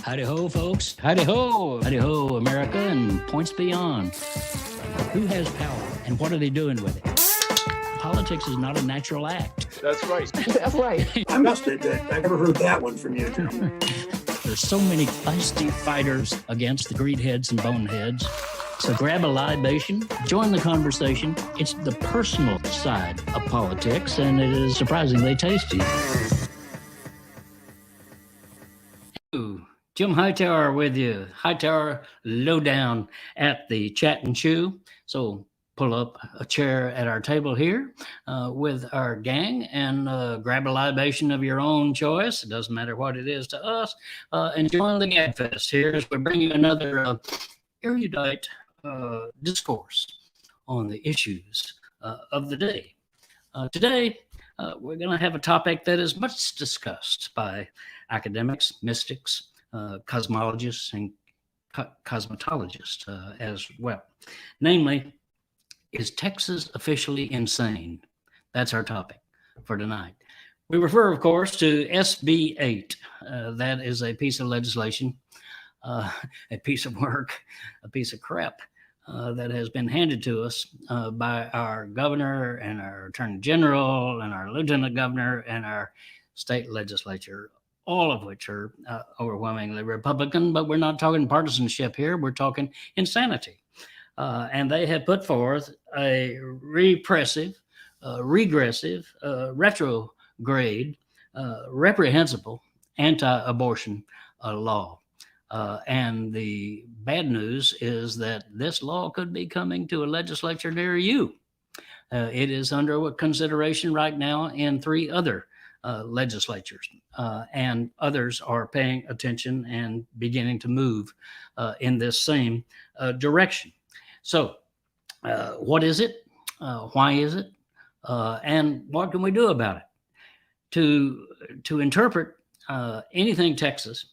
Howdy ho, folks. Howdy ho. Howdy ho, America and points beyond. Who has power and what are they doing with it? Politics is not a natural act. That's right. That's right. I must admit, I never heard that one from you, Tim. There's so many feisty fighters against the greedheads and boneheads. So grab a libation, join the conversation. It's the personal side of politics, and it is surprisingly tasty. Jim Hightower with you. Hightower Lowdown at the Chat and Chew. So pull up a chair at our table here with our gang and grab a libation of your own choice. It doesn't matter what it is to us. And join the Gabfest here as we bring you another erudite discourse on the issues of the day. Today, we're going to have a topic that is much discussed by academics, mystics, cosmologists, and cosmetologists as well. Namely, is Texas officially insane? That's our topic for tonight. We refer, of course, to SB 8. That is a piece of legislation, a piece of work, a piece of crap that has been handed to us by our governor and our attorney general and our lieutenant governor and our state legislature, all of which are overwhelmingly Republican, but we're not talking partisanship here. We're talking insanity. And they have put forth a repressive, regressive, retrograde, reprehensible anti-abortion law. And the bad news is that this law could be coming to a legislature near you. It is under consideration right now in 3 other legislatures, and others are paying attention and beginning to move in this same direction. So what is it? Why is it? And what can we do about it? To interpret anything Texas,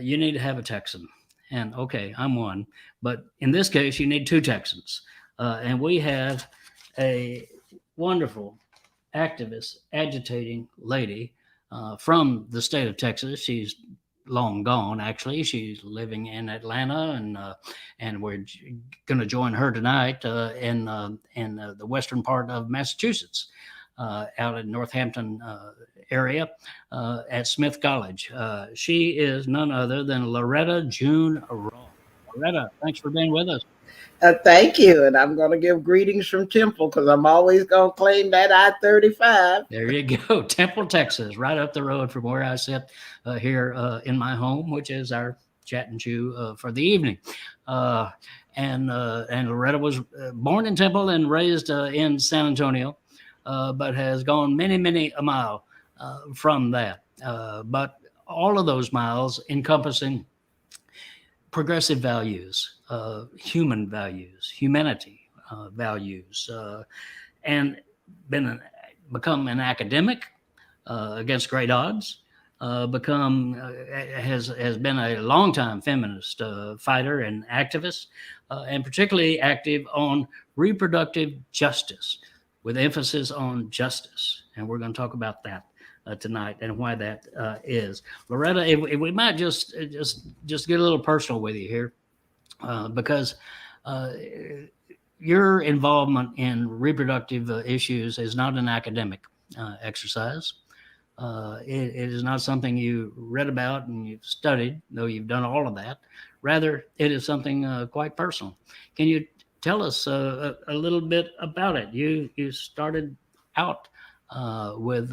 you need to have a Texan. And okay, I'm one, but in this case, you need 2 Texans. And we have a wonderful activist, agitating lady from the state of Texas. She's long gone, actually. She's living in Atlanta, and we're going to join her tonight in the western part of Massachusetts, out in Northampton area at Smith College. She is none other than Loretta June Ross. Loretta, thanks for being with us. Thank you. And I'm going to give greetings from Temple because I'm always going to claim that I-35. There you go. Temple, Texas, right up the road from where I sit here in my home, which is our Chat and Chew for the evening. And Loretta was born in Temple and raised in San Antonio, but has gone many, many a mile from that. But all of those miles encompassing progressive values, human values, humanity values, and become an academic against great odds. Has been a longtime feminist fighter and activist, and particularly active on reproductive justice, with emphasis on justice. And we're going to talk about that tonight and why that is. Loretta, if we might just get a little personal with you here, because your involvement in reproductive issues is not an academic exercise. It is not something you read about and you've studied, though you've done all of that. Rather, it is something quite personal. Can you tell us a little bit about it? You started out with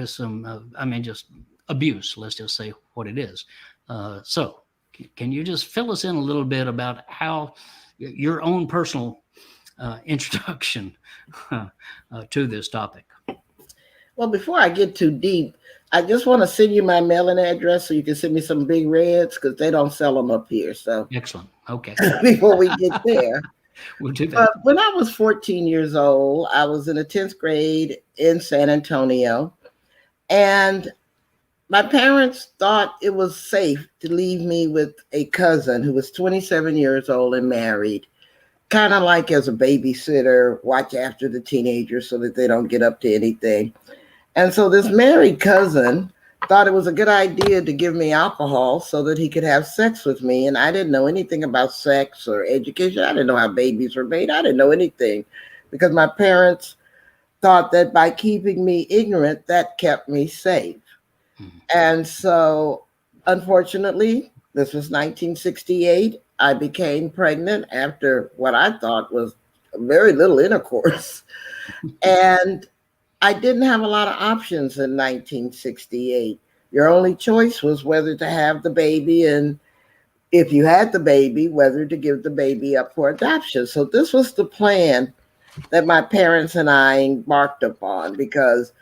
some, just abuse. Let's just say what it is. So can you just fill us in a little bit about how your own personal introduction to this topic? Well, before I get too deep, I just want to send you my mailing address so you can send me some big reds because they don't sell them up here. So excellent. Okay. Before we get there. We'll do that. When I was 14 years old, I was in the 10th grade in San Antonio, and my parents thought it was safe to leave me with a cousin who was 27 years old and married, kind of like as a babysitter, watch after the teenagers so that they don't get up to anything. And so this married cousin thought it was a good idea to give me alcohol so that he could have sex with me. And I didn't know anything about sex or education. I didn't know how babies were made. I didn't know anything because my parents thought that by keeping me ignorant, that kept me safe. And so, unfortunately, this was 1968. I became pregnant after what I thought was very little intercourse. And I didn't have a lot of options in 1968. Your only choice was whether to have the baby, and if you had the baby, whether to give the baby up for adoption. So this was the plan that my parents and I embarked upon, because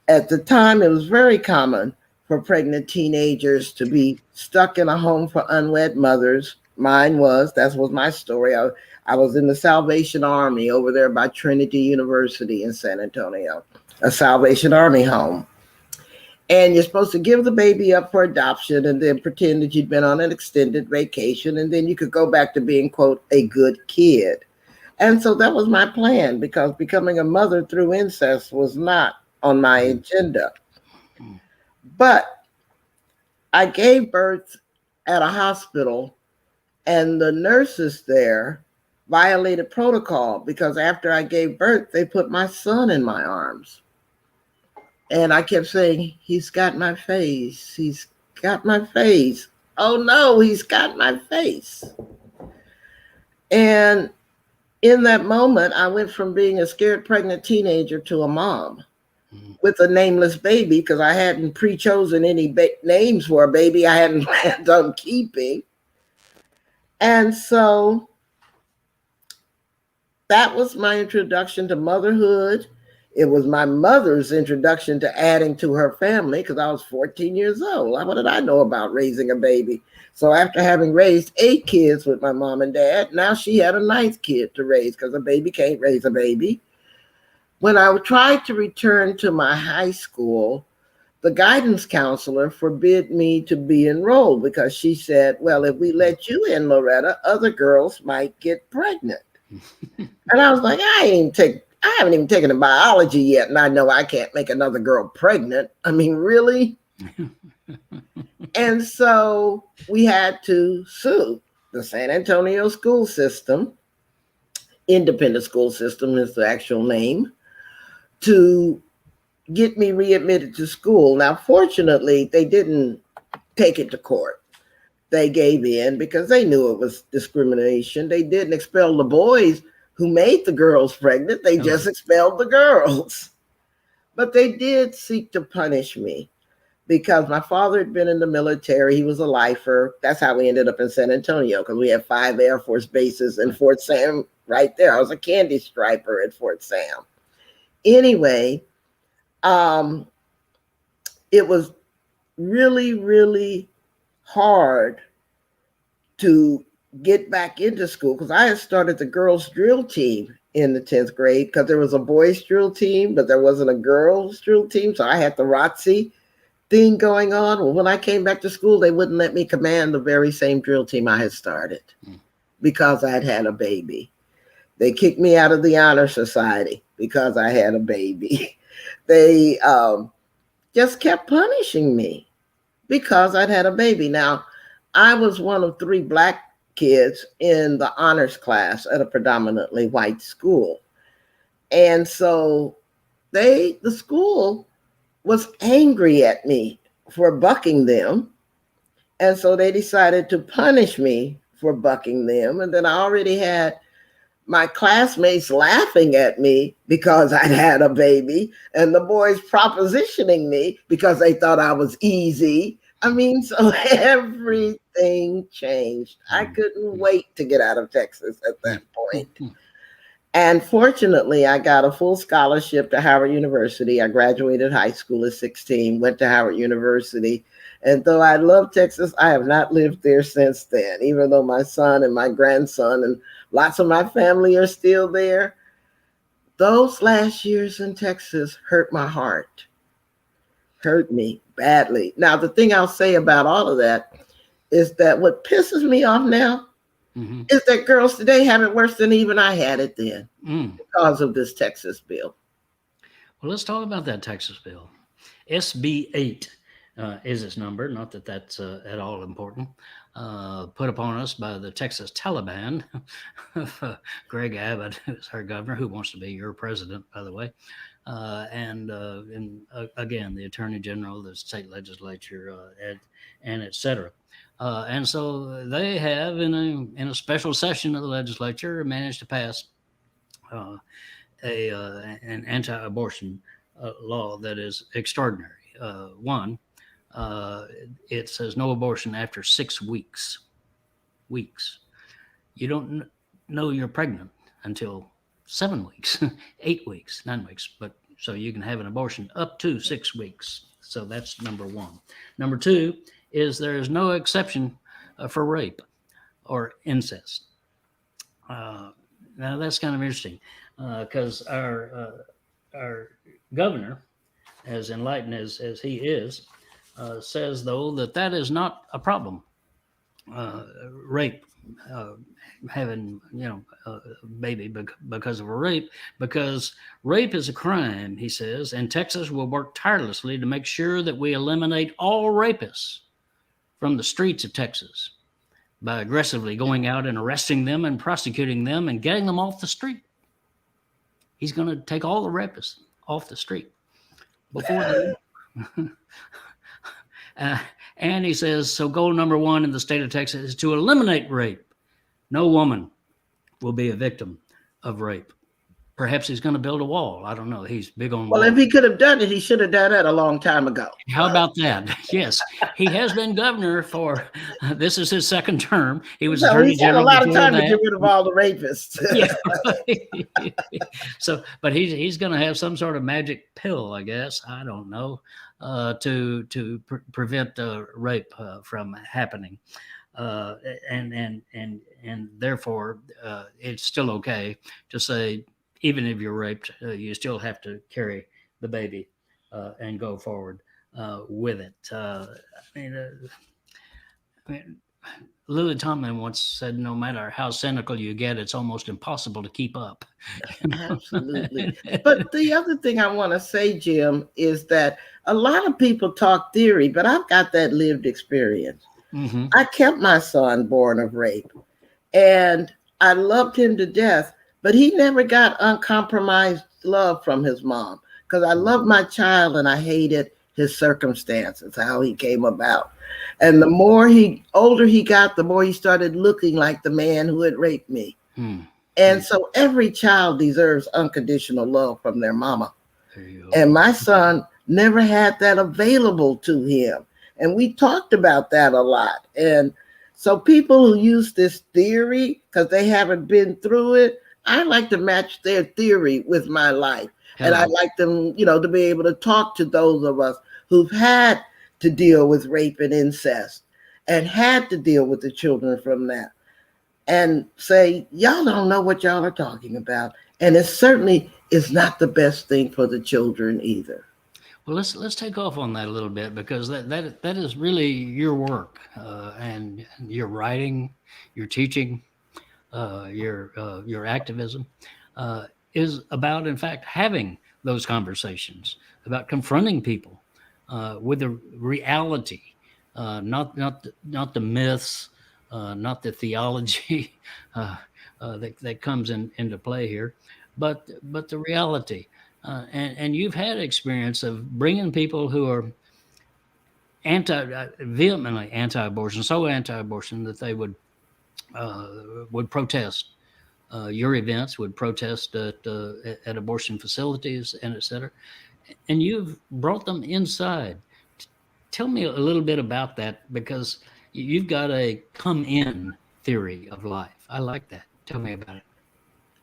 at the time it was very common for pregnant teenagers to be stuck in a home for unwed mothers. Mine was, that was my story. I was in the Salvation Army over there by Trinity University in San Antonio, a Salvation Army home. And you're supposed to give the baby up for adoption and then pretend that you'd been on an extended vacation, and then you could go back to being, quote, a good kid. And so that was my plan, because becoming a mother through incest was not on my agenda. But I gave birth at a hospital, and the nurses there violated protocol because after I gave birth, they put my son in my arms. And I kept saying, he's got my face. He's got my face. Oh no, he's got my face. And in that moment, I went from being a scared pregnant teenager to a mom with a nameless baby, because I hadn't pre-chosen any names for a baby I hadn't planned on keeping. And so that was my introduction to motherhood. It was my mother's introduction to adding to her family, because I was 14 years old. What did I know about raising a baby? So after having raised 8 kids with my mom and dad, now she had a 9th kid to raise, because a baby can't raise a baby. When I tried to return to my high school, the guidance counselor forbid me to be enrolled, because she said, well, if we let you in, Loretta, other girls might get pregnant. And I was like, I haven't even taken a biology yet, and I know I can't make another girl pregnant. I mean, really? And so we had to sue the San Antonio school system. Independent school system is the actual name, to get me readmitted to school. Now, fortunately, they didn't take it to court. They gave in because they knew it was discrimination. They didn't expel the boys who made the girls pregnant. They just expelled the girls. But they did seek to punish me because my father had been in the military. He was a lifer. That's how we ended up in San Antonio, because we had 5 Air Force bases in Fort Sam right there. I was a candy striper at Fort Sam. Anyway, it was really, really hard to get back into school, because I had started the girls' drill team in the 10th grade, because there was a boys' drill team, but there wasn't a girls' drill team. So I had the ROTC thing going on. Well, when I came back to school, they wouldn't let me command the very same drill team I had started because I had had a baby. They kicked me out of the honor society because I had a baby. They just kept punishing me because I'd had a baby. Now, I was one of 3 Black kids in the honors class at a predominantly white school. And so the school was angry at me for bucking them. And so they decided to punish me for bucking them. And then I already had my classmates laughing at me because I'd had a baby, and the boys propositioning me because they thought I was easy. I mean, so everything changed. I couldn't wait to get out of Texas at that point. And fortunately, I got a full scholarship to Howard University. I graduated high school at 16, went to Howard University. And though I love Texas, I have not lived there since then, even though my son and my grandson and lots of my family are still there. Those last years in Texas hurt my heart, hurt me badly. Now, the thing I'll say about all of that is that what pisses me off now is that girls today have it worse than even I had it then because of this Texas bill. Well, let's talk about that Texas bill. SB 8. is its number. Not that that's at all important. Put upon us by the Texas Taliban. Greg Abbott is our governor, who wants to be your president, by the way. Again, the Attorney General, the state legislature, and et cetera. And so they have, in a special session of the legislature, managed to pass uh, an anti-abortion law that is extraordinary. One, it says no abortion after 6 weeks. Weeks. You don't know you're pregnant until 7 weeks, 8 weeks, 9 weeks. But so you can have an abortion up to 6 weeks. So that's number one. Number two is there is no exception for rape or incest. Now that's kind of interesting because our governor, as enlightened as he is, says though that is not a problem. Rape, having a baby because of a rape, because rape is a crime, he says, and Texas will work tirelessly to make sure that we eliminate all rapists from the streets of Texas by aggressively going out and arresting them and prosecuting them and getting them off the street. He's going to take all the rapists off the street before they. And he says, so goal number one in the state of Texas is to eliminate rape. No woman will be a victim of rape. Perhaps he's going to build a wall. I don't know. He's big on Well, walls. if he could have done it, he should have done it a long time ago. How about that? Yes, he has been governor for. This is his second term. He was So attorney he's had a general lot of before time to that. get rid of all the rapists. Yeah. So, but he's going to have some sort of magic pill, I guess. I don't know, to prevent rape from happening, and therefore it's still okay to say even if you're raped, you still have to carry the baby and go forward with it. I mean, Lily Tomlin once said, no matter how cynical you get, it's almost impossible to keep up. Absolutely. But the other thing I want to say, Jim, is that a lot of people talk theory, but I've got that lived experience. Mm-hmm. I kept my son born of rape, and I loved him to death, but he never got uncompromised love from his mom because I loved my child and I hated his circumstances, how he came about. And the more older he got, the more he started looking like the man who had raped me. And so every child deserves unconditional love from their mama. And my son never had that available to him. And we talked about that a lot. And so people who use this theory because they haven't been through it, I like to match their theory with my life. And I like them, to be able to talk to those of us who've had to deal with rape and incest and had to deal with the children from that and say, y'all don't know what y'all are talking about. And it certainly is not the best thing for the children either. Well, let's take off on that a little bit because that is really your work and your writing, your teaching, your activism is about, in fact, having those conversations, about confronting people with the reality, not the myths, not the theology that comes into play here, but the reality. And you've had experience of bringing people who are vehemently anti-abortion, so anti-abortion that they would protest your events, would protest at abortion facilities, and et cetera. And you've brought them inside. Tell me a little bit about that, because you've got a come in theory of life. I like that. Tell me about it.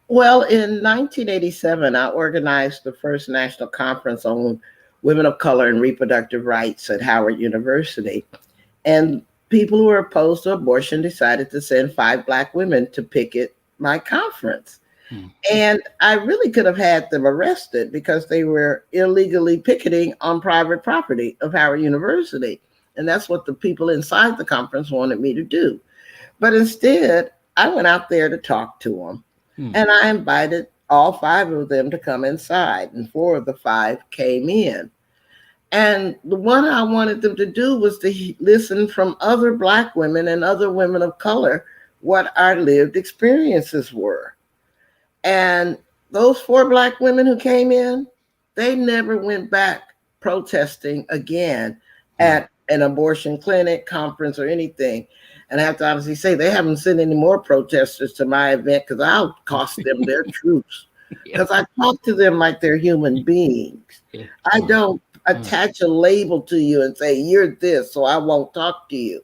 Well, in 1987, I organized the first national conference on women of color and reproductive rights at Howard University. And people who were opposed to abortion decided to send 5 Black women to picket my conference. And I really could have had them arrested because they were illegally picketing on private property of Howard University. And that's what the people inside the conference wanted me to do. But instead, I went out there to talk to them. And I invited all 5 of them to come inside, and 4 of the 5 came in. And the one I wanted them to do was to listen from other Black women and other women of color what our lived experiences were. And those 4 Black women who came in, they never went back protesting again at an abortion clinic, conference, or anything. And I have to honestly say, they haven't sent any more protesters to my event because I'll cost them their troops. Because I talk to them like they're human beings. Yeah. I don't attach a label to you and say, you're this, so I won't talk to you.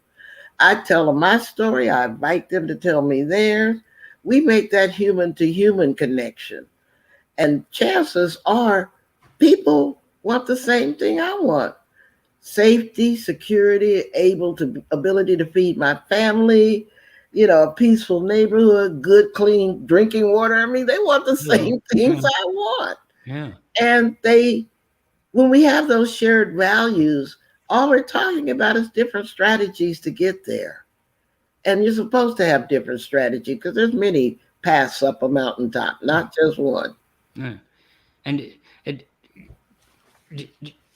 I tell them my story. I invite them to tell me theirs. We make that human to human connection. And chances are people want the same thing I want. Safety, security, ability to feed my family, a peaceful neighborhood, good, clean drinking water. I mean, they want the same things I want. Yeah. And when we have those shared values, all we're talking about is different strategies to get there. And you're supposed to have different strategies because there's many paths up a mountaintop, not just one. Yeah. And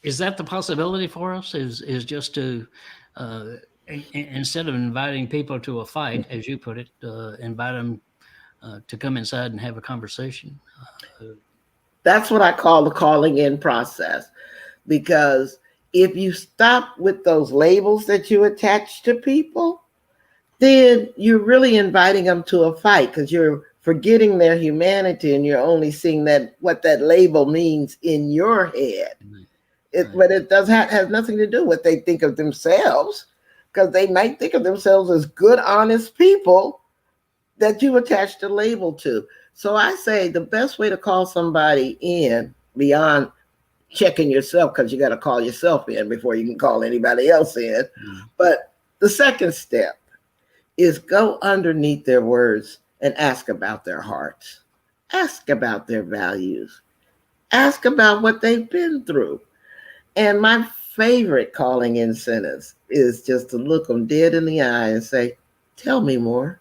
is that the possibility for us? Is just to instead of inviting people to a fight, as you put it, invite them to come inside and have a conversation? That's what I call the calling in process. Because if you stop with those labels that you attach to people, then you're really inviting them to a fight because you're forgetting their humanity and you're only seeing what that label means in your head. But it has nothing to do with what they think of themselves, because they might think of themselves as good, honest people that you attached a label to. So I say the best way to call somebody in, beyond checking yourself, because you got to call yourself in before you can call anybody else in. But the second step is go underneath their words and ask about their hearts. Ask about their values. Ask about what they've been through. And my favorite calling in sentence is just to look them dead in the eye and say, tell me more.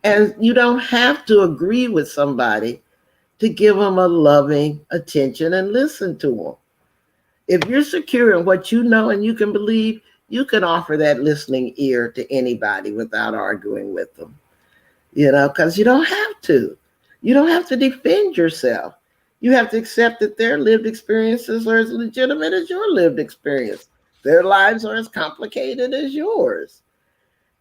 And you don't have to agree with somebody to give them a loving attention and listen to them. If you're secure in what you know and you can believe, you can offer that listening ear to anybody without arguing with them. Because you don't have to. You don't have to defend yourself. You have to accept that their lived experiences are as legitimate as your lived experience. Their lives are as complicated as yours.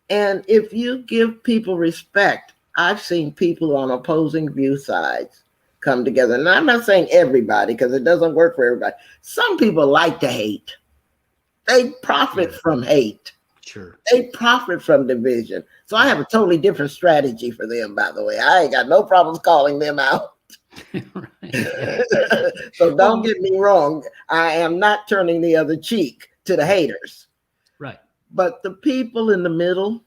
And if you give people respect, I've seen people on opposing view sides come together. And I'm not saying everybody, because it doesn't work for everybody. Some people like to hate. They profit from hate. Sure. They profit from division. So I have a totally different strategy for them, by the way. I ain't got no problems calling them out. So don't get me wrong. I am not turning the other cheek to the haters. Right. But the people in the middle,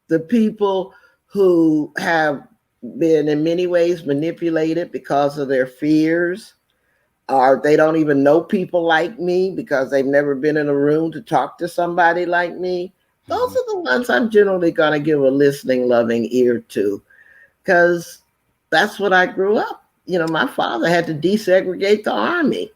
the people who have been in many ways manipulated because of their fears, or they don't even know people like me because they've never been in a room to talk to somebody like me, those are the ones I'm generally going to give a listening, loving ear to, because that's what I grew up. My father had to desegregate the army.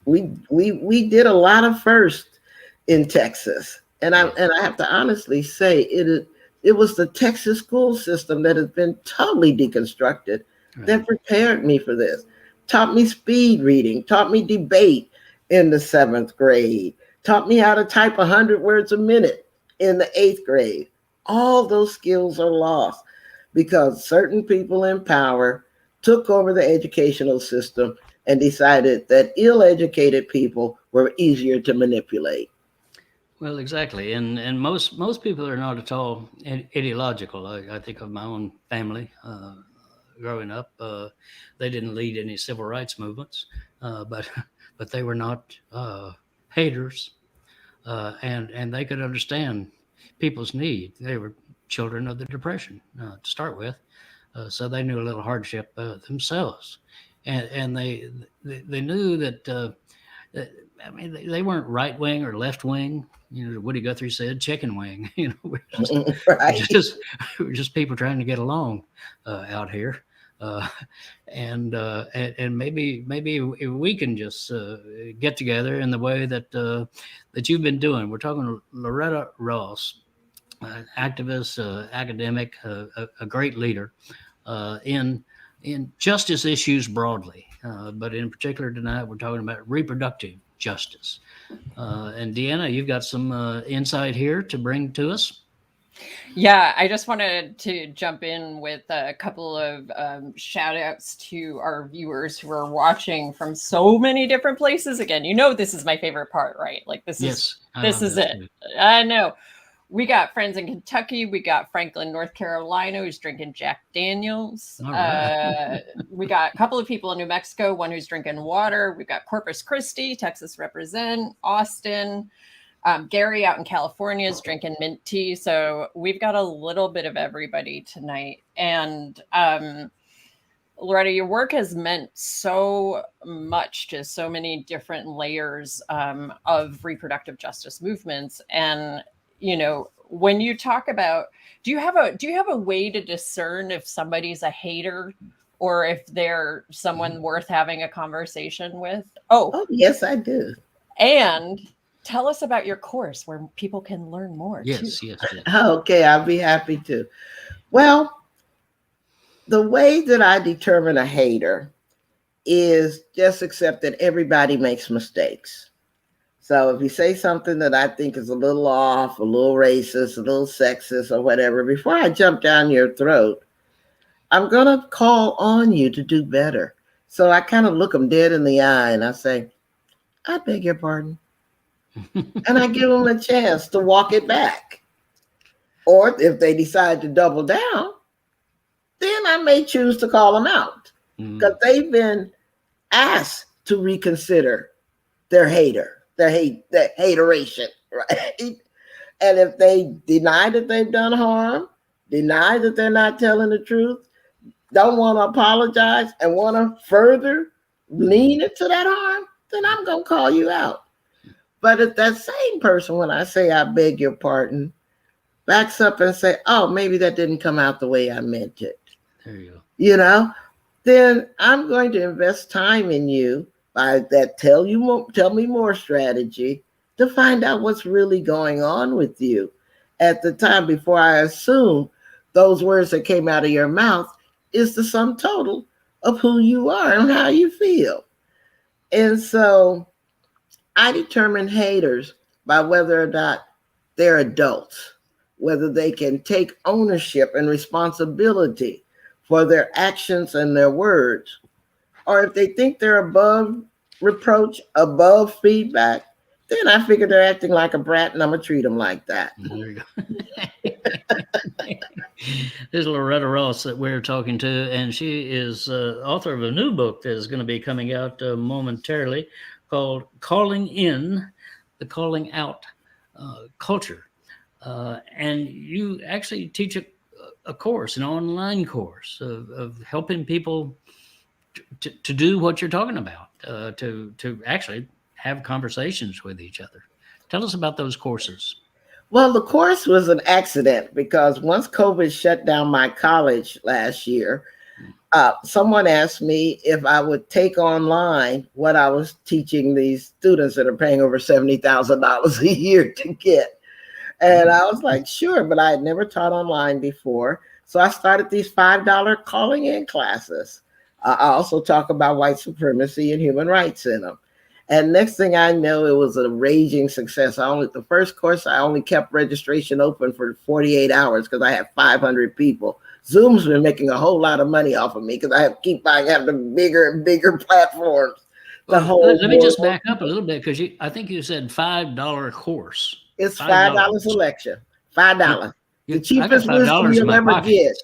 We did a lot of first in Texas, and I have to honestly say it was the Texas school system that has been totally deconstructed that prepared me for this. Taught me speed reading, taught me debate in the 7th grade, taught me how to type 100 words a minute in the 8th grade. All those skills are lost because certain people in power took over the educational system and decided that ill-educated people were easier to manipulate. Well, exactly. And most people are not at all ideological. I think of my own family. Growing up, they didn't lead any civil rights movements, but they were not haters, and they could understand people's need. They were children of the Depression to start with, so they knew a little hardship themselves, and they knew that. I mean, they weren't right wing or left wing. Woody Guthrie said, "Chicken wing." Right. We're just people trying to get along out here. uh, and maybe we can just get together in the way that you've been doing. We're talking to Loretta Ross, activist, academic, a great leader in justice issues broadly, but in particular tonight we're talking about reproductive justice. And Deanna, you've got some insight here to bring to us. Yeah, I just wanted to jump in with a couple of shout outs to our viewers who are watching from so many different places. Again, this is my favorite part, right? Like this is it. Too. I know. We got friends in Kentucky. We got Franklin, North Carolina, who's drinking Jack Daniels. Right. We got a couple of people in New Mexico, one who's drinking water. We've got Corpus Christi, Texas represent, Austin. Gary out in California is drinking mint tea. So we've got a little bit of everybody tonight. And Loretta, your work has meant so much to so many different layers of reproductive justice movements. And when you talk about, do you have a way to discern if somebody's a hater or if they're someone worth having a conversation with? Oh, yes, I do. And tell us about your course where people can learn more. Yes. Okay, I'll be happy to. Well, the way that I determine a hater is just accept that everybody makes mistakes. So if you say something that I think is a little off, a little racist, a little sexist or whatever, before I jump down your throat, I'm going to call on you to do better. So I kind of look them dead in the eye and I say, I beg your pardon. And I give them a chance to walk it back. Or if they decide to double down, then I may choose to call them out because they've been asked to reconsider their hateration, right? And if they deny that they've done harm, deny that they're not telling the truth, don't want to apologize and want to further lean into that harm, then I'm going to call you out. But if that same person, when I say I beg your pardon, backs up and say, oh, maybe that didn't come out the way I meant it. There you go. Then I'm going to invest time in you by that tell me more strategy to find out what's really going on with you at the time before I assume those words that came out of your mouth is the sum total of who you are and how you feel. And so I determine haters by whether or not they're adults, whether they can take ownership and responsibility for their actions and their words, or if they think they're above reproach, above feedback, then I figure they're acting like a brat and I'm going to treat them like that. There you go. This is Loretta Ross that we're talking to, and she is author of a new book that is going to be coming out momentarily called Calling In, the Calling Out Culture. And you actually teach a course, an online course of helping people to do what you're talking about, to actually have conversations with each other. Tell us about those courses. Well, the course was an accident because once COVID shut down my college last year, someone asked me if I would take online what I was teaching these students that are paying over $70,000 a year to get. And I was like, sure, but I had never taught online before. So I started these $5 calling in classes. I also talk about white supremacy and human rights in them. And next thing I know, it was a raging success. The first course, I only kept registration open for 48 hours because I had 500 people. Zoom's been making a whole lot of money off of me because I keep buying the bigger and bigger platforms. Let me just back up a little bit because I think you said $5 course. It's $5 selection. $5. The cheapest wisdom you'll ever get.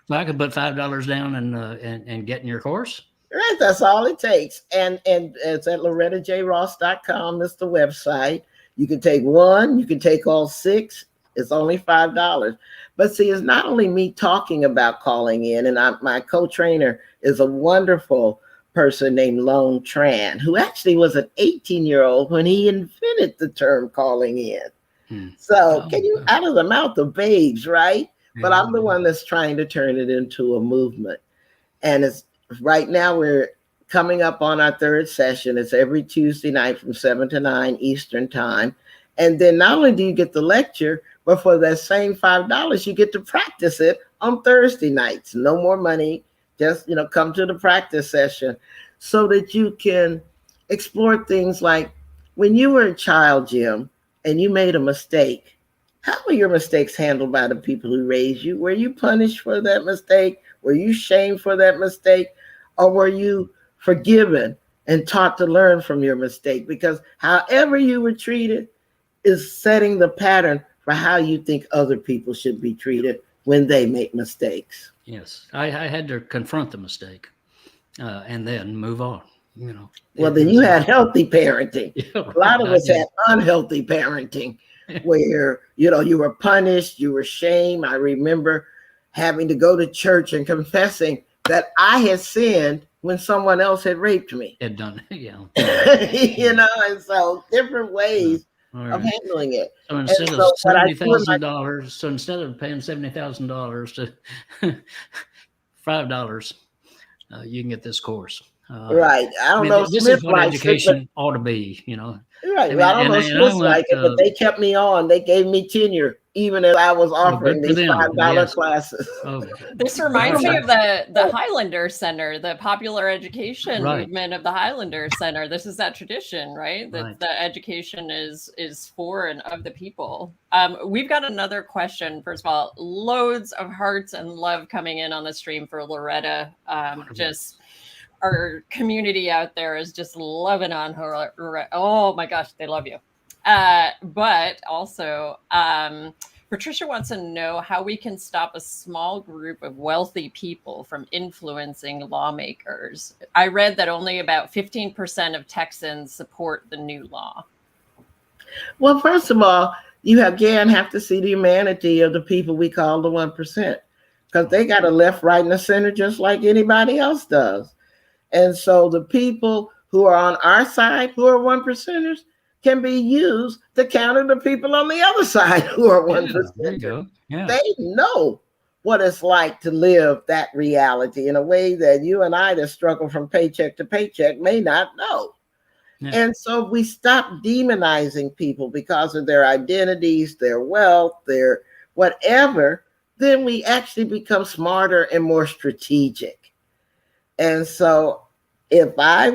So I could put $5 down and get in your course. Right, that's all it takes. And it's at lorettajross.com. It's the website. You can take one, you can take all 6. It's only $5. But see, it's not only me talking about calling in, and my co-trainer is a wonderful person named Lone Tran, who actually was an 18-year-old when he invented the term calling in. So can you, out of the mouth of babes, right? but I'm the one that's trying to turn it into a movement. And it's right now we're coming up on our third session. It's every Tuesday night from 7 to 9 Eastern time. And then not only do you get the lecture, but for that same $5, you get to practice it on Thursday nights. No more money. Just, come to the practice session so that you can explore things like when you were a child, Jim, and you made a mistake. How were your mistakes handled by the people who raised you? Were you punished for that mistake? Were you shamed for that mistake? Or were you forgiven and taught to learn from your mistake? Because however you were treated is setting the pattern for how you think other people should be treated when they make mistakes. Yes, I had to confront the mistake and then move on. Well, then you had healthy parenting. Yeah, a lot of us had unhealthy parenting where, you were punished, you were shamed. I remember having to go to church and confessing that I had sinned when someone else had raped me. Had done it, yeah. And so different ways of handling it. So instead of $70,000, so instead of paying $70,000 to $5, you can get this course. Right. I don't know. This Smith is what education ought to be, Right. Well, I don't know Smith like it, but they kept me on. They gave me tenure, even as I was offering these $5 classes. Oh. This reminds me of the Highlander Center, the popular education movement of the Highlander Center. This is that tradition, right? That the education is for and of the people. We've got another question. First of all, loads of hearts and love coming in on the stream for Loretta. Just our community out there is just loving on her. Oh my gosh, they love you. But also, Patricia wants to know how we can stop a small group of wealthy people from influencing lawmakers. I read that only about 15% of Texans support the new law. Well, first of all, you again have to see the humanity of the people we call the 1%, because they got a left, right, and a center just like anybody else does. And so the people who are on our side, who are 1%ers, can be used to counter the people on the other side who are 1%. There you go. Yeah. They know what it's like to live that reality in a way that you and I that struggle from paycheck to paycheck may not know. Yeah. And so we stop demonizing people because of their identities, their wealth, their whatever, then we actually become smarter and more strategic. And so if I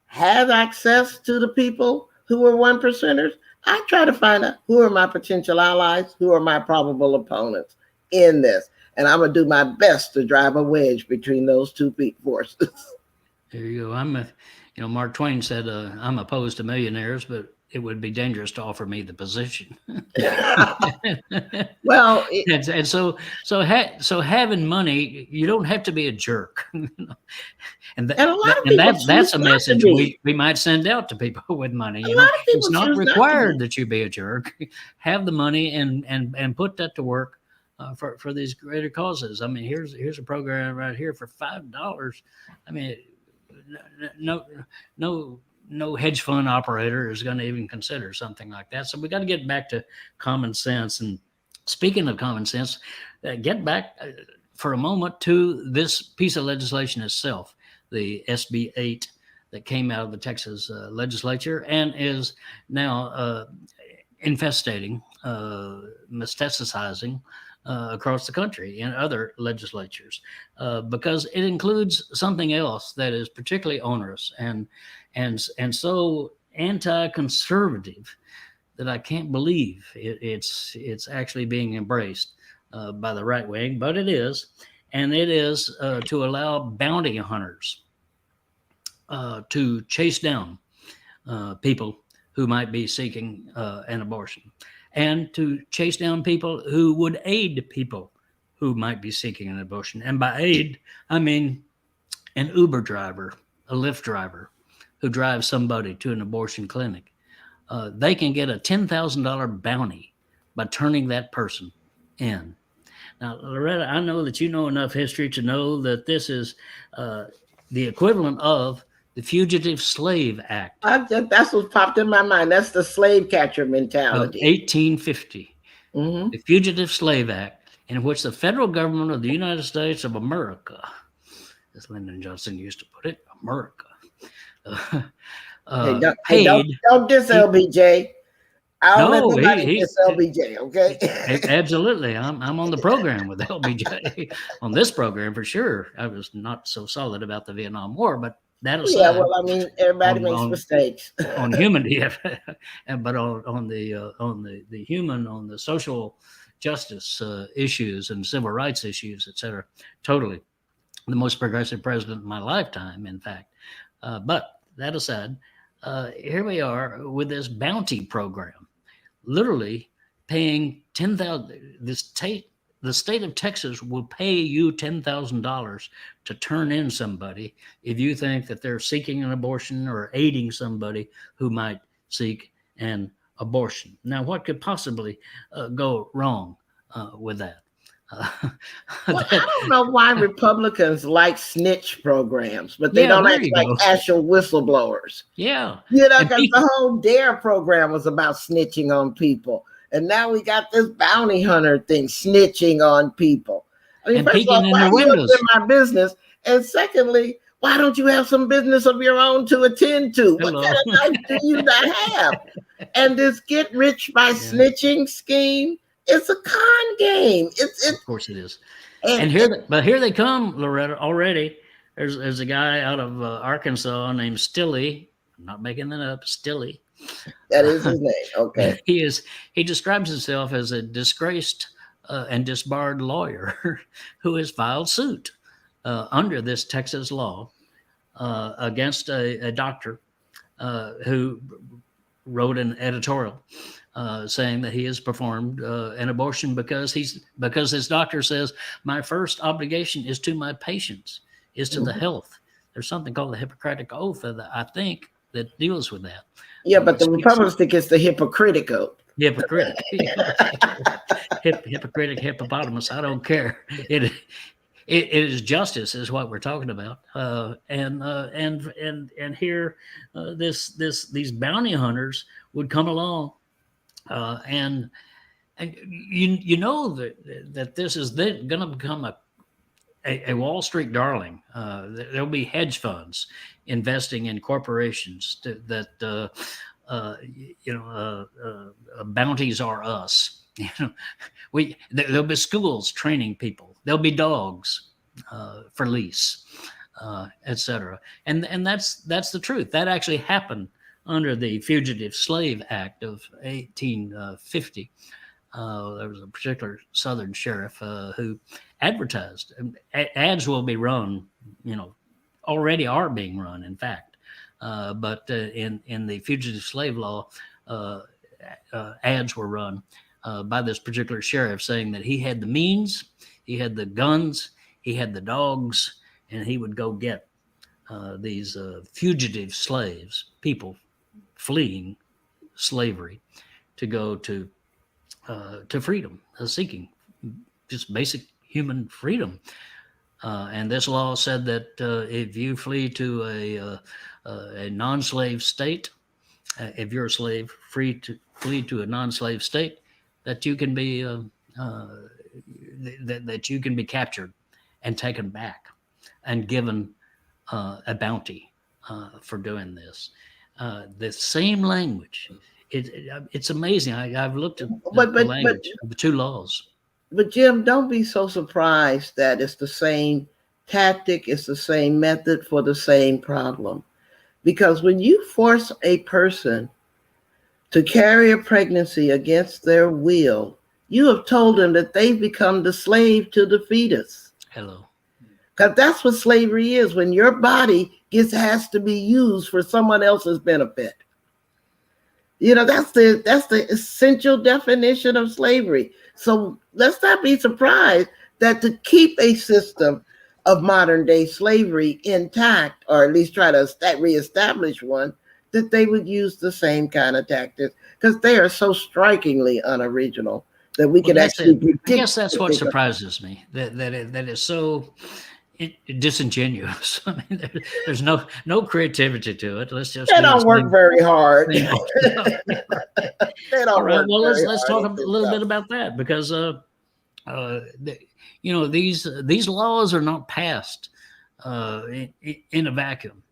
have access to the people who are 1%ers, I try to find out who are my potential allies, who are my probable opponents in this. And I'm going to do my best to drive a wedge between those two forces. There you go. Mark Twain said, I'm opposed to millionaires, but it would be dangerous to offer me the position. Well, so having money, you don't have to be a jerk. And that's a message we might send out to people with money. It's not required that you be a jerk. Have the money and put that to work for these greater causes. I mean, here's a program right here for $5. I mean, no hedge fund operator is going to even consider something like that. So we got to get back to common sense. And speaking of common sense, get back for a moment to this piece of legislation itself, the SB 8 that came out of the Texas legislature and is now metastasizing across the country in other legislatures because it includes something else that is particularly onerous and so anti-conservative that I can't believe it's actually being embraced by the right wing, but it is, and it is to allow bounty hunters to chase down people who might be seeking an abortion, and to chase down people who would aid people who might be seeking an abortion. And by aid, I mean an Uber driver, a Lyft driver who drives somebody to an abortion clinic. They can get a $10,000 bounty by turning that person in. Now, Loretta, I know that you know enough history to know that this is the equivalent of the Fugitive Slave Act. That's what popped in my mind. That's the slave catcher mentality. Of 1850. Mm-hmm. The Fugitive Slave Act in which the federal government of the United States of America, as Lyndon Johnson used to put it, America, paid. Don't diss LBJ. I don't let No, nobody diss LBJ. Okay. Absolutely. I'm on the program with LBJ on this program for sure. I was not so solid about the Vietnam War, but that aside. Yeah, well, I mean, everybody makes mistakes on human, yeah, but on the human, on the social justice issues and civil rights issues, et cetera. Totally, the most progressive president in my lifetime, in fact. But that aside, here we are with this bounty program, literally paying $10,000. The state of Texas will pay you $10,000 to turn in somebody if you think that they're seeking an abortion or aiding somebody who might seek an abortion. Now, what could possibly go wrong with that? Well, I don't know why Republicans like snitch programs, but they don't act like actual whistleblowers. Yeah. Because the whole DARE program was about snitching on people. And now we got this bounty hunter thing, snitching on people. I mean, first of all, why are you up in my business? And secondly, why don't you have some business of your own to attend to? Hello. What kind of life do you not have? And this get rich by snitching scheme, it's a con game. Of course it is. And here they come, Loretta, already. There's a guy out of Arkansas named Stilley. I'm not making that up, Stilley. That is his name. Okay. He describes himself as a disgraced and disbarred lawyer who has filed suit under this Texas law against a doctor who wrote an editorial saying that he has performed an abortion because his doctor says my first obligation is to my patients, is to the health. There's something called the Hippocratic Oath, I think, that deals with that. Yeah, but the Republicans think it's the hypocritic oath. Hypocritic. Hypocritic hippopotamus. I don't care. It is justice is what we're talking about. And here these bounty hunters would come along and you know that this is going to become a Wall Street darling. There'll be hedge funds investing in corporations that bounties are us. There'll be schools training people. There'll be dogs for lease, etc. And that's the truth. That actually happened under the Fugitive Slave Act of 1850. There was a particular Southern sheriff who advertised. Ads will be run, already are being run, in fact. But in the fugitive slave law, ads were run by this particular sheriff saying that he had the means, he had the guns, he had the dogs, and he would go get these fugitive slaves, people fleeing slavery, to go to freedom, seeking just basic human freedom. And this law said that if you flee to a non-slave state, if you're a slave, free to flee to a non-slave state, that you can be that you can be captured and taken back and given a bounty for doing this. The same language. It's amazing. I've looked at the language of the two laws. But Jim, don't be so surprised that it's the same tactic, it's the same method for the same problem. Because when you force a person to carry a pregnancy against their will, you have told them that they've become the slave to the fetus. Hello. Because that's what slavery is, when your body has to be used for someone else's benefit. That's the essential definition of slavery. So let's not be surprised that to keep a system of modern day slavery intact, or at least try to reestablish one, that they would use the same kind of tactics, because they are so strikingly unoriginal that we can actually predict. I guess that's what surprises me, that it's so disingenuous. I mean, there's no creativity to it. Let's just they don't work very hard. They don't All right, work well, let's talk a hard little bit about that, because These laws are not passed in a vacuum.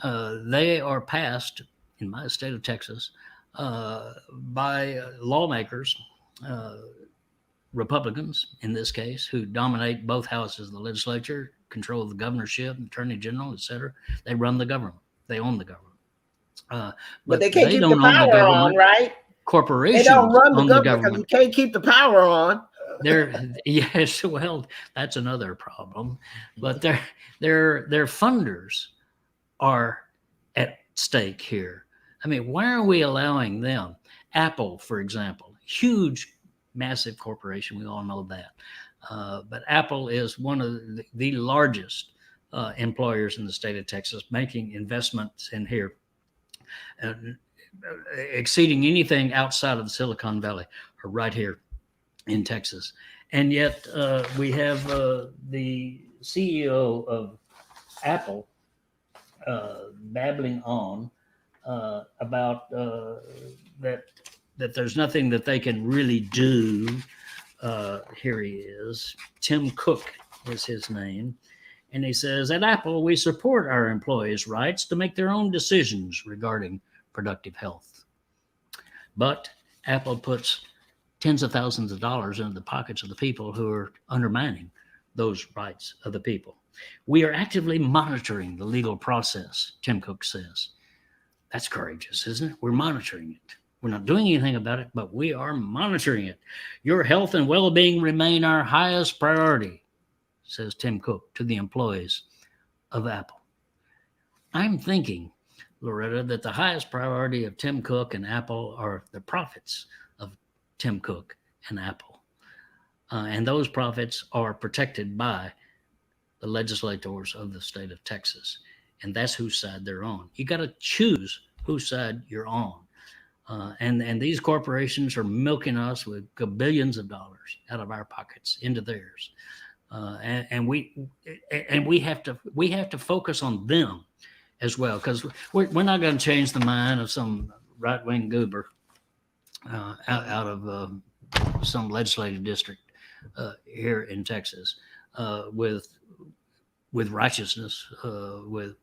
They are passed in my state of Texas by lawmakers, uh, Republicans in this case, who dominate both houses of the legislature, control the governorship, attorney general, etc. They run the government. They own the government. Uh, But but they can't they keep the don't own the power on, government. right? They don't Corporations run the own the government because you government. can't keep the power on. Yes, well, that's another problem. But their funders are at stake here. I mean, why are we allowing them? Apple, for example, huge, massive corporation. We all know that. But Apple is one of the largest employers in the state of Texas, making investments in here, uh, exceeding anything outside of the Silicon Valley, or right here in Texas. And yet we have the CEO of Apple babbling on about that there's nothing that they can really do. Here he is. Tim Cook is his name. And he says, at Apple, we support our employees' rights to make their own decisions regarding productive health. But Apple puts tens of thousands of dollars into the pockets of the people who are undermining those rights of the people. We are actively monitoring the legal process, Tim Cook says. That's courageous, isn't it? We're monitoring it. We're not doing anything about it, but we are monitoring it. Your health and well-being remain our highest priority, says Tim Cook to the employees of Apple. I'm thinking, Loretta, that the highest priority of Tim Cook and Apple are the profits of Tim Cook and Apple. And those profits are protected by the legislators of the state of Texas. And that's whose side they're on. You got to choose whose side you're on. And these corporations are milking us with billions of dollars out of our pockets into theirs. And we have to focus on them as well, because we're not going to change the mind of some right-wing goober out of some legislative district here in Texas with righteousness, with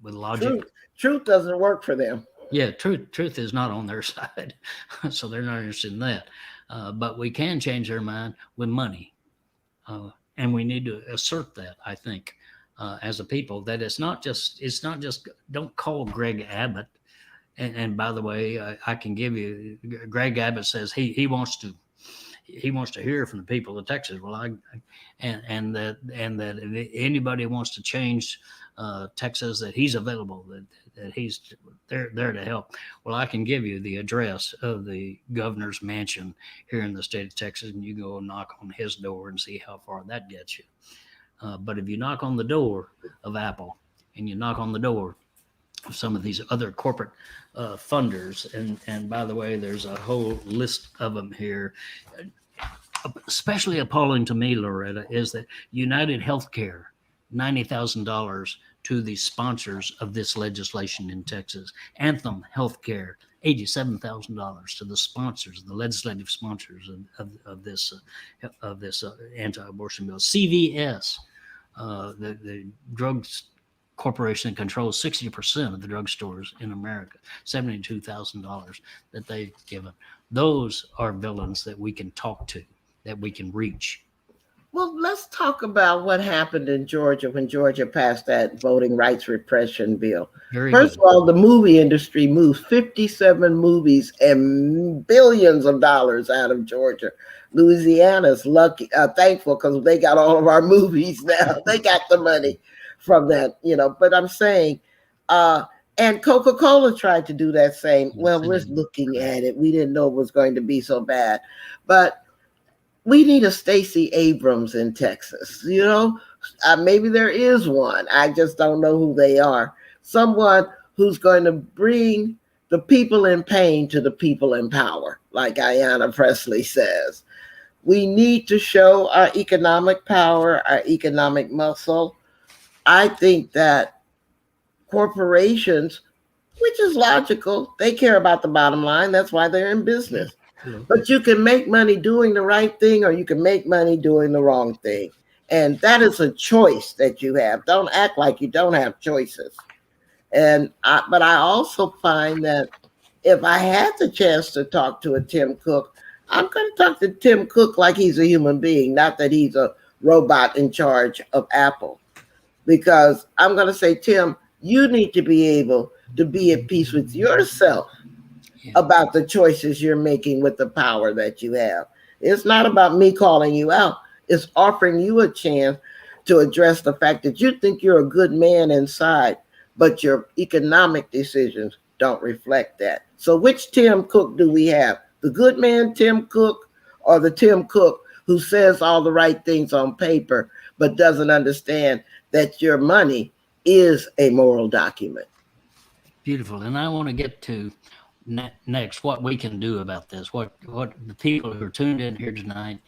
logic. Truth doesn't work for them. Yeah, truth is not on their side, so they're not interested in that. But we can change their mind with money, and we need to assert that. I think, as a people, that it's not just don't call Greg Abbott. And by the way, I can give you Greg Abbott says he wants to hear from the people of Texas. Well, and that if anybody wants to change Texas, that he's available, that he's there to help. Well, I can give you the address of the governor's mansion here in the state of Texas, and you go knock on his door and see how far that gets you. But if you knock on the door of Apple and you knock on the door of some of these other corporate funders, and by the way, there's a whole list of them here. Especially appalling to me, Loretta, is that United Healthcare, $90,000 to the sponsors of this legislation in Texas. Anthem Healthcare, $87,000 to the sponsors, the legislative sponsors of this anti-abortion bill. CVS, the drugs corporation that controls 60% of the drugstores in America, $72,000 that they've given. Those are villains that we can talk to, that we can reach. Well, let's talk about what happened in Georgia when Georgia passed that voting rights repression bill. First of all, the movie industry moved 57 movies and billions of dollars out of Georgia. Louisiana's lucky, thankful, because they got all of our movies now. They got the money from that, But I'm saying, and Coca-Cola tried to do that same. Well, we're looking at it. We didn't know it was going to be so bad, but we need a Stacey Abrams in Texas. Maybe there is one. I just don't know who they are. Someone who's going to bring the people in pain to the people in power, like Ayanna Pressley says. We need to show our economic power, our economic muscle. I think that corporations, which is logical, they care about the bottom line. That's why they're in business. Hello. But you can make money doing the right thing, or you can make money doing the wrong thing. And that is a choice that you have. Don't act like you don't have choices. But I also find that if I had the chance to talk to a Tim Cook, I'm going to talk to Tim Cook like he's a human being, not that he's a robot in charge of Apple. Because I'm going to say, Tim, you need to be able to be at peace with yourself about the choices you're making with the power that you have. It's not about me calling you out. It's offering you a chance to address the fact that you think you're a good man inside, but your economic decisions don't reflect that. So which Tim Cook do we have? The good man Tim Cook, or the Tim Cook who says all the right things on paper, but doesn't understand that your money is a moral document? Beautiful. And I want to get to next what we can do about this. What the people who are tuned in here tonight,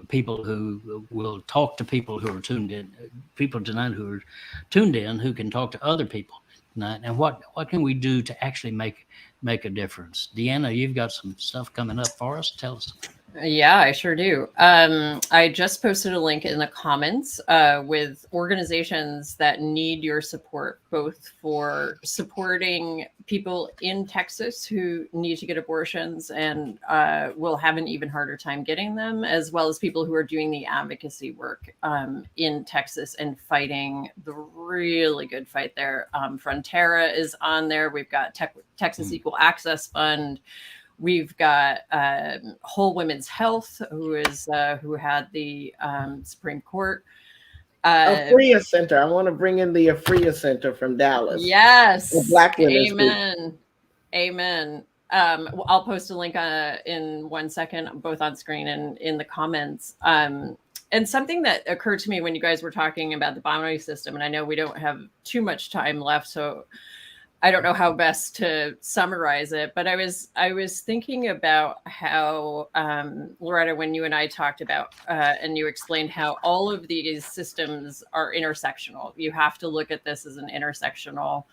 people who will talk to people who are tuned in, people tonight who are tuned in who can talk to other people tonight, and what can we do to actually make a difference? Deanna, you've got some stuff coming up for us. Tell us. Yeah, I sure do. I just posted a link in the comments with organizations that need your support, both for supporting people in Texas who need to get abortions and will have an even harder time getting them, as well as people who are doing the advocacy work in Texas and fighting the really good fight there. Frontera is on there. We've got Texas Equal Access Fund. We've got Whole Women's Health, who had the Supreme Court. Afria Center. I want to bring in the Afria Center from Dallas. Yes. The Black Women's Amen. Group. Amen. I'll post a link in 1 second, both on screen and in the comments. And something that occurred to me when you guys were talking about the binary system, and I know we don't have too much time left, so I don't know how best to summarize it, but I was thinking about how, Loretta, when you and I talked about, and you explained how all of these systems are intersectional. You have to look at this as an intersectional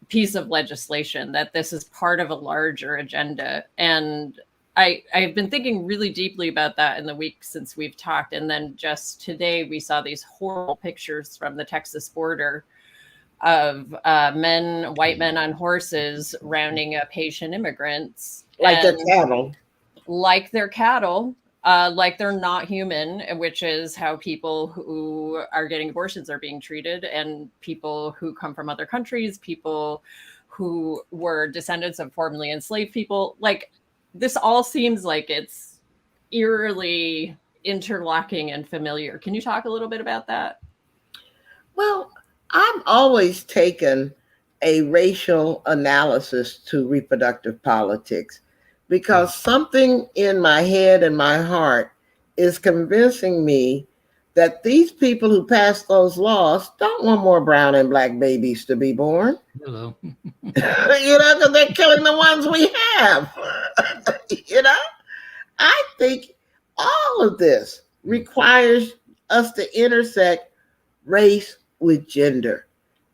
piece of legislation, that this is part of a larger agenda. And I've been thinking really deeply about that in the week since we've talked. And then just today, we saw these horrible pictures from the Texas border of white men on horses rounding up Haitian immigrants. Like they're cattle. Like they're cattle, like they're not human, which is how people who are getting abortions are being treated, and people who come from other countries, people who were descendants of formerly enslaved people. Like, this all seems like it's eerily interlocking and familiar. Can you talk a little bit about that? Well, I've always taken a racial analysis to reproductive politics, because something in my head and my heart is convincing me that these people who passed those laws don't want more brown and black babies to be born. Hello. Because they're killing the ones we have. I think all of this requires us to intersect race with gender.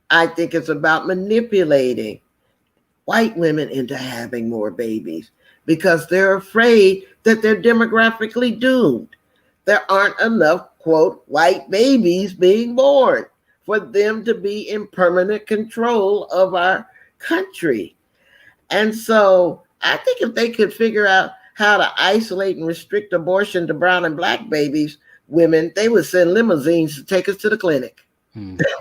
I think it's about manipulating white women into having more babies because they're afraid that they're demographically doomed. There aren't enough, quote, white babies being born for them to be in permanent control of our country. And so I think if they could figure out how to isolate and restrict abortion to brown and black babies, women, they would send limousines to take us to the clinic.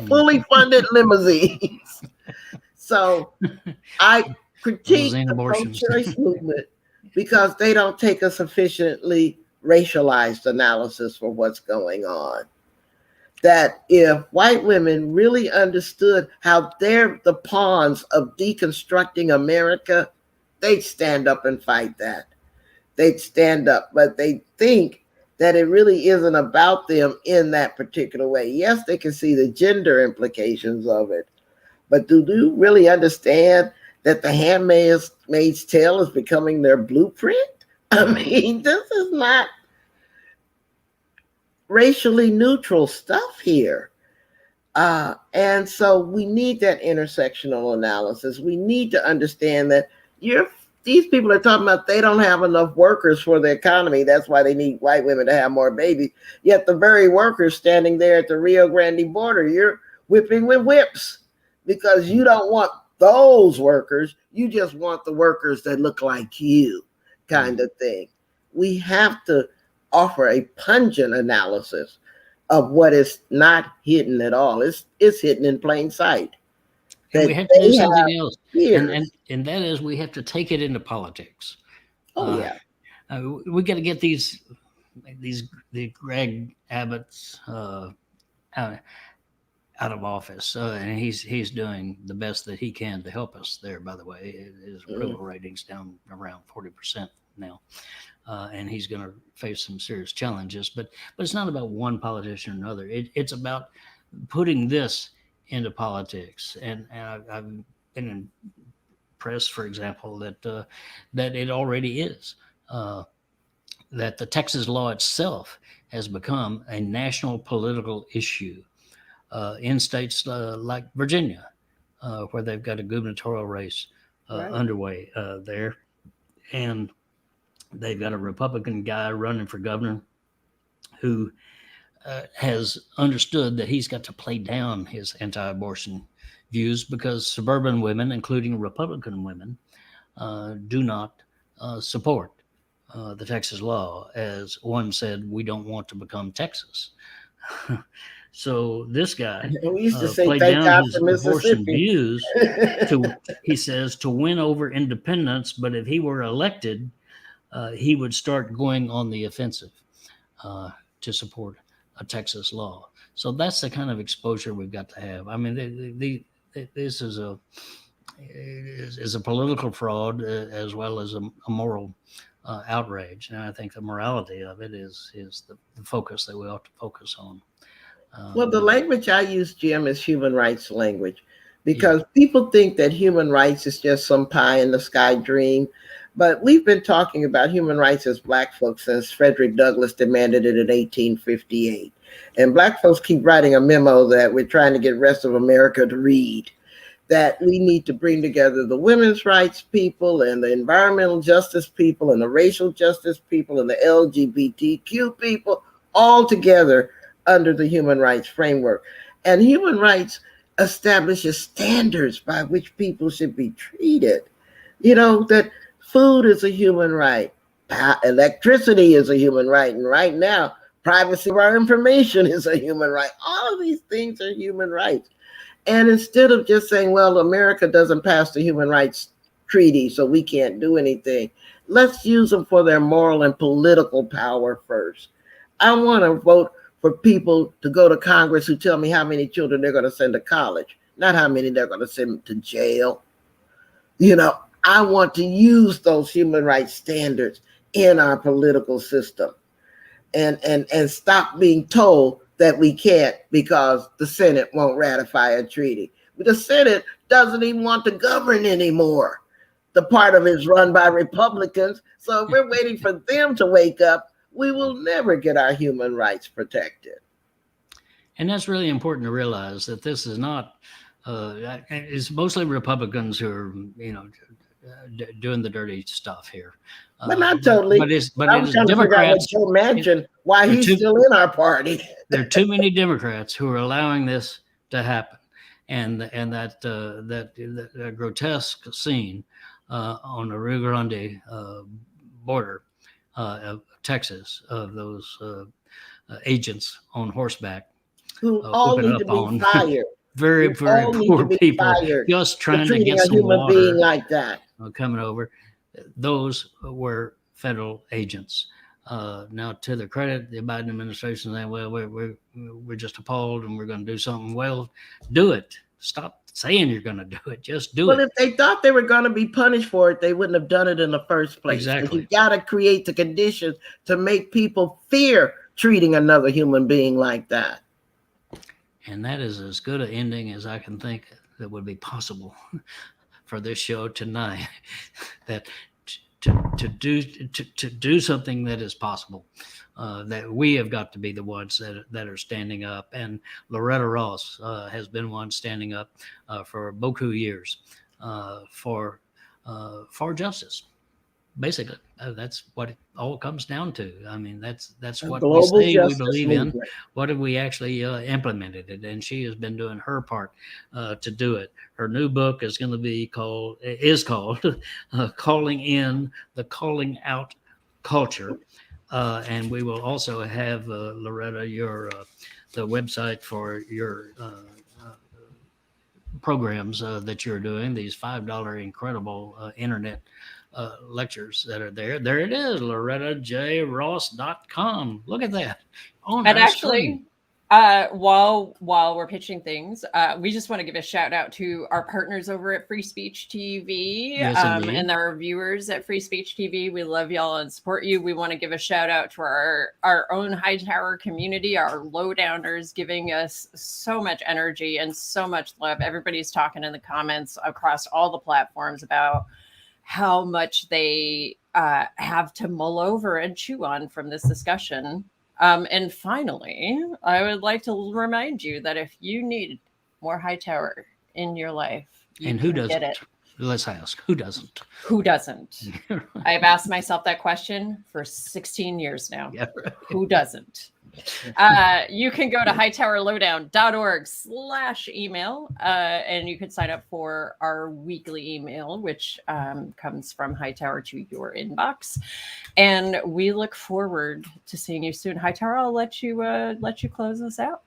Fully funded limousines. So I critique the pro-choice movement because they don't take a sufficiently racialized analysis for what's going on. That if white women really understood how they're the pawns of deconstructing America, they'd stand up and fight that. They'd stand up, but they think that it really isn't about them in that particular way. Yes, they can see the gender implications of it, but do you really understand that the Handmaid's Tale is becoming their blueprint? I mean, this is not racially neutral stuff here. And so we need that intersectional analysis. We need to understand that you're these people are talking about they don't have enough workers for the economy. That's why they need white women to have more babies. Yet the very workers standing there at the Rio Grande border, you're whipping with whips because you don't want those workers. You just want the workers that look like you, kind of thing. We have to offer a pungent analysis of what is not hidden at all. It's hidden in plain sight. And That we have to do they something have else, years. and that is we have to take it into politics. Oh yeah. We got to get the Greg Abbott's out of office, and he's doing the best that he can to help us there. By the way, his approval ratings down around 40% now, and he's going to face some serious challenges. But it's not about one politician or another. It's about putting this into politics, and I've been impressed, for example, that it already is. That the Texas law itself has become a national political issue in states like Virginia, where they've got a gubernatorial race underway there. And they've got a Republican guy running for governor who has understood that he's got to play down his anti-abortion views because suburban women, including Republican women, do not support the Texas law. As one said, we don't want to become Texas. So this guy We used to say, played thank down God his for abortion Mississippi. views he says, to win over independents. But if he were elected, he would start going on the offensive to support a Texas law. So that's the kind of exposure we've got to have. I mean, this is a political fraud as well as a moral outrage. And I think the morality of it is the focus that we ought to focus on. Well, the language I use, Jim, is human rights language, because people think that human rights is just some pie in the sky dream. But we've been talking about human rights as Black folks since Frederick Douglass demanded it in 1858. And Black folks keep writing a memo that we're trying to get the rest of America to read, that we need to bring together the women's rights people and the environmental justice people and the racial justice people and the LGBTQ people all together under the human rights framework. And human rights establishes standards by which people should be treated. You know, that food is a human right, electricity is a human right, and right now, privacy of our information is a human right. All of these things are human rights. And instead of just saying, well, America doesn't pass the human rights treaty, so we can't do anything, let's use them for their moral and political power first. I want to vote for people to go to Congress who tell me how many children they're going to send to college, not how many they're going to send to jail. You know, I want to use those human rights standards in our political system and stop being told that we can't because the Senate won't ratify a treaty. The Senate doesn't even want to govern anymore. The part of it is run by Republicans. So if we're waiting for them to wake up, we will never get our human rights protected. And that's really important to realize, that this is not, it's mostly Republicans who are, doing the dirty stuff here. But not totally. But it I'm is trying to figure out what Democrats. Joe mentioned, why he's still in our party. There are too many Democrats who are allowing this to happen. And that grotesque scene on the Rio Grande border of Texas, of those agents on horseback who all need to be fired. very poor people, just trying to get some human water being like that coming over. Those were federal agents. Now, to their credit, the Biden administration saying, well, we're just appalled and we're going to do something. Well, do it. Stop saying you're going to do it. Just do it. Well, if they thought they were going to be punished for it, they wouldn't have done it in the first place. Exactly. You got to create the conditions to make people fear treating another human being like that. And that is as good an ending as I can think that would be possible for this show tonight. That to do something that is possible, that we have got to be the ones that are standing up. And Loretta Ross has been one standing up for beaucoup years for justice. basically, that's what it all comes down to. I mean, that's A what we global say we justice believe in. movement. What have we actually implemented it? And she has been doing her part to do it. Her new book is going to be called "Calling In the Calling Out Culture," and we will also have Loretta your the website for your. Programs that you're doing, these $5 incredible internet lectures that are there. There it is, lorettajross.com. Look at that on And our screen. actually, while we're pitching things, we just want to give a shout out to our partners over at Free Speech TV, Yes, indeed. and our viewers at Free Speech TV. We love y'all and support you. We want to give a shout out to our own Hightower community, our lowdowners, giving us so much energy and so much love. Everybody's talking in the comments across all the platforms about how much they have to mull over and chew on from this discussion. And finally, I would like to remind you that if you need more Hightower in your life, you And who can doesn't? get it. Let's ask, who doesn't? Who doesn't? I've asked myself that question for 16 years now. Yeah, right. Who doesn't? You can go to hightowerlowdown.org/email, and you can sign up for our weekly email, which comes from Hightower to your inbox. And we look forward to seeing you soon. Hightower, I'll let you close us out.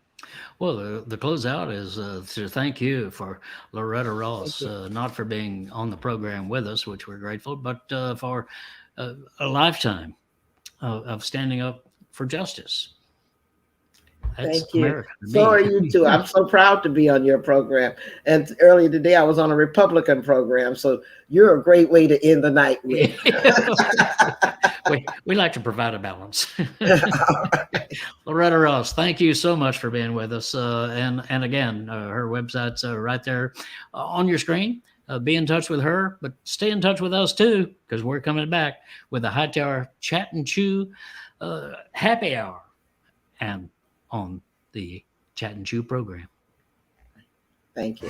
Well, the closeout is to thank you for Loretta Ross, not for being on the program with us, which we're grateful, but for a lifetime of standing up for justice. That's Thank you. America to So me. are you too. I'm so proud to be on your program. And earlier today, I was on a Republican program. So you're a great way to end the night with. we like to provide a balance. Loretta Ross, thank you so much for being with us. And again, her website's right there on your screen. Be in touch with her, but stay in touch with us too, because we're coming back with the Hightower Chat and Chew happy hour and on the Chat and Chew program. Thank you.